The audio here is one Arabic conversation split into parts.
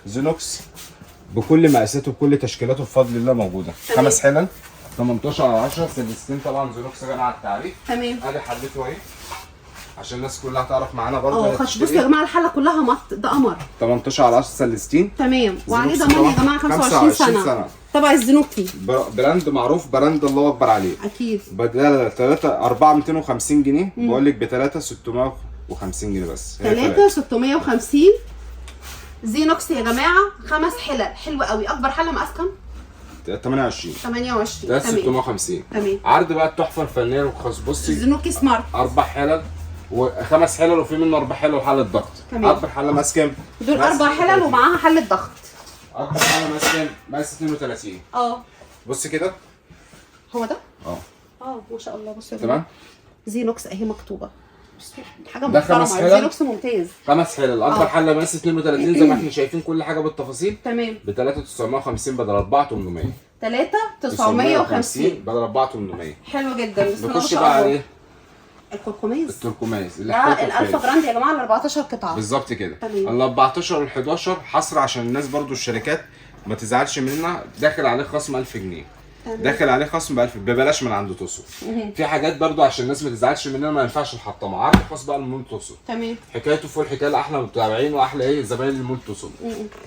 زينوكس بكل مقاساته وبكل تشكيلاته بفضل الله موجوده. 5 حلل 18 على 10 سلستين طبعا زينوكس غني عن التعريف. تمام. ادي حلته اهي عشان الناس كلها تعرف معانا برضه. بصوا يا جماعه الحله كلها مط، ده قمر. 18 على 10 سلستين. تمام. وعليه ضمان يا جماعه 25 سنه تبع الزنوكي. براند معروف، براند الله اكبر عليه. اكيد. بدل 3 4 250 جنيه بقول لك ب 3 650 جنيه بس. 3 650 زينوكس يا جماعه. 5 حلل حلوه قوي. اكبر حله مقاس كام؟ 28 28. 650. تمام. عرض بقى التحفه الفنيه والخاص. بصي الزنوكي سمارت 4 حلل و5 حلل وفي منه 4 حلل وحله ضغط. اكبر حله مقاس كام؟ دول 4 حلل ومعاها حله ضغط. اكبر حله مقاس كام؟ مقاس 32. بصي كده هو ده؟ ما شاء الله. بصوا تمام. زينوكس اهي مكتوبه. حاجه ده 5 محترمه. حلل. زينوكس ممتاز. 5 حلل. اكبر حله مقاس 32 زي ما احنا شايفين كل حاجه بالتفاصيل. تمام. ب 3950 بدل 4800. 3950 بدل 4800. حلو جدا. بسم الله ما نخش شاء بقى الله. عليه الكركماز. التركماز اللي ده الالفا جراند يا جماعه ال 14 قطعه بالظبط كده. تمام. ال 14 وال 11 حصر عشان الناس برضو الشركات ما تزعلش مننا. داخل عليه خصم 1000 جنيه. داخل عليه خصم ب 1000 ببلاش من عند توسو. في حاجات برضو عشان الناس ما تزعلش مننا ما ينفعش نحطمها. عرض خاص بقى لمول توسو. تمام. حكايته فوق الحكايه لاحلى متابعين واحلى زباين المول توسو.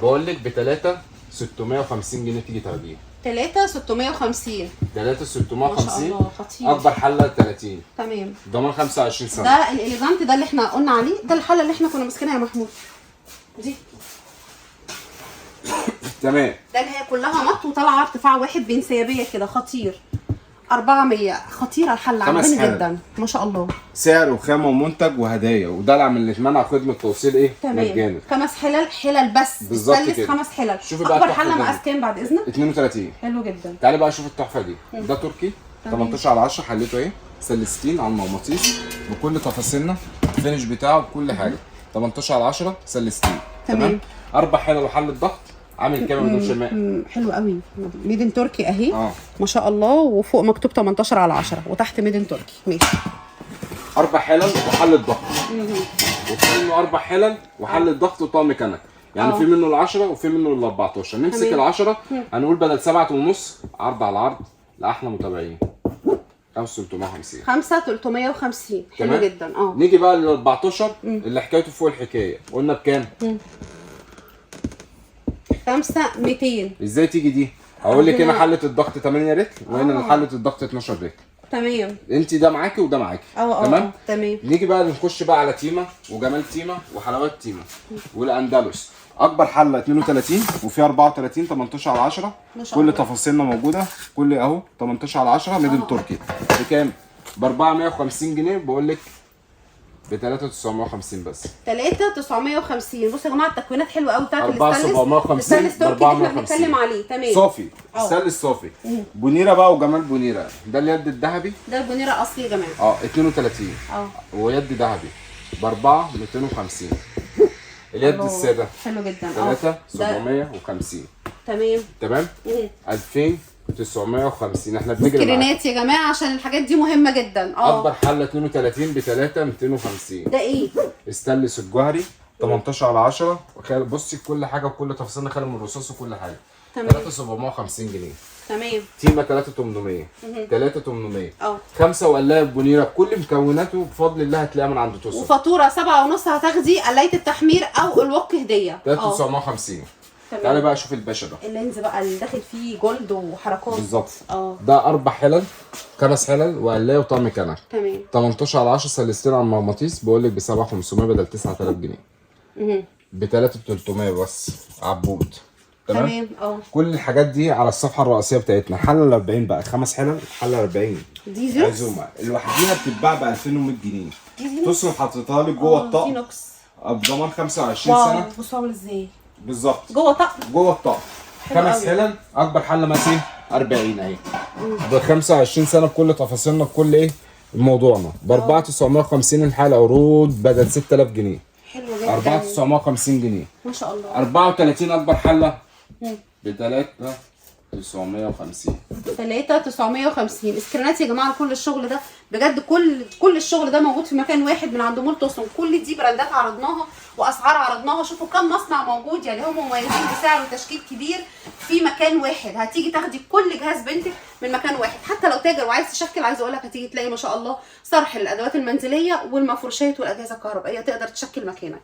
بقول لك ب 3 650 جنيه تيجي تاخديه. 3 650. 3 650 ما شاء الله خطير. اكبر حله 30. تمام. ضمان 25 سنه. ده الاليجانت ده اللي احنا قلنا عليه. ده الحله اللي احنا كنا ماسكينها يا محمود دي. تمام. ده اللي هي كلها مط وطالعه ارتفاع واحد بانسيابيه كده خطير. 400. خطيره الحله عجباني جدا ما شاء الله. سعر وخامه ومنتج وهدايا ودلع من اللي منع خدمه توصيل مجاني. 5 حلل بس. بالظبط كده. 5 حلل. شوفي بقى اكبر حله مقاس كام بعد اذنك؟ 32. حلو جدا. تعالي بقى شوف التحفه دي. ده تركي 18 على 10 حلته اهي سلستين على المغناطيس بكل تفاصيلنا. الفينش بتاعه بكل حاجه. 18 على 10 سلستين. تمام. 4 حلل وحله ضغط. عامل كام بدون شماء؟ حلو قوي. ميدن تركي اهي. ما شاء الله. وفوق مكتوب 18 على 10 وتحت ميدن تركي. ماشي. 4 حلل وحله ضغط. وفي منه 4 حلل وحله ضغط وطقم كنك. يعني في منه ال 10 وفي منه ال 14. نمسك ال 10 هنقول بدل 7.5 عرض على عرض لاحلى متابعين 5350. 5350 حلو جدا. نيجي بقى لل 14 اللي حكايته فوق الحكايه. قلنا بكام؟ 5200. ازاي تيجي دي؟ هقول لك هنا حله الضغط 8 رتل وهنا حله الضغط 12 رتل. تمام. انت ده معاكي وده معاكي. تمام؟ تمام. نيجي بقى نخش بقى على تيما وجمال تيما وحلوات تيما والاندلس. اكبر حله 32 وفي 34 18 على 10. كل تفاصيلنا موجوده. كل اهو 18 على 10 ميدل تركي. بكام؟ ب 450 جنيه بقول لك ب 3950 بس. 3950. بصوا يا جماعه التكوينات حلوه قوي بتاعت 4750 الستانلس تركي اللي احنا بنتكلم عليه. تمام. صافي. الستانلس صافي. بونيره بقى وجمال بونيره. ده اليد الذهبي. ده البونيره اصلي يا جماعه. 32. ويد ذهبي ب 4750. اليد الساده حلو جدا. 3750. تمام. 2950. احنا بنجري سكرينات يا جماعه عشان الحاجات دي مهمه جدا. اكبر حله 32 ب 3250. ده ايه؟ استانلس الجوهري 18 على 10. بصي كل حاجه وكل تفاصيلنا خالي من الرصاص وكل حاجه. 3750 جنيه. تمام. تيما 3800. 3800. 5 وقلايه بونيره بكل مكوناته بفضل الله هتلاقيها من عند توسو. وفاتوره 7.5 هتاخدي قلايه التحمير او الوك هديه. 3950. تعالى بقى شوف الباشا ده. اللينز بقى اللي داخل فيه جولد وحركات. بالظبط. ده 4 حلل 5 حلل وقلايه وطقم كنك. تمام. 18 على 10 سلستين على المغناطيس بقول لك ب 7500 بدل 9000 جنيه. ب 3300 بس عبود. تمام. كل الحاجات دي على الصفحه الرئيسيه بتاعتنا. حله ال 40 بقى 5 حلل. حله 40 دي زينوكس عزومه لوحديها بتتباع ب 2100 جنيه. تصرف حاططها لك جوه الطقم. زينوكس بضمان 25 سنه. بصوا عامل ازاي بالظبط. جوه طقم. جوه الطقم. 5 حلل. اكبر حله مقاس 40 اهي ب 25 سنه بكل تفاصيلنا بكل موضوعنا. ب 4950 الحلقه عروض بدل 6000 جنيه. حلو جدا. 4950 جنيه ما شاء الله. 34 اكبر حله ب 3 950. 3950. سكرينات يا جماعه لكل الشغل ده بجد. كل الشغل ده موجود في مكان واحد من عند مول توسن. كل دي براندات عرضناها واسعار عرضناها. شوفوا كم مصنع موجود، يعني هم مميزين بسعر وتشكيل كبير في مكان واحد. هتيجي تاخدي كل جهاز بنتك من مكان واحد. حتى لو تاجر وعايز تشكل، عايزه اقول لك هتيجي تلاقي ما شاء الله صرح الادوات المنزليه والمفروشات والاجهزه الكهربائيه تقدر تشكل مكانك.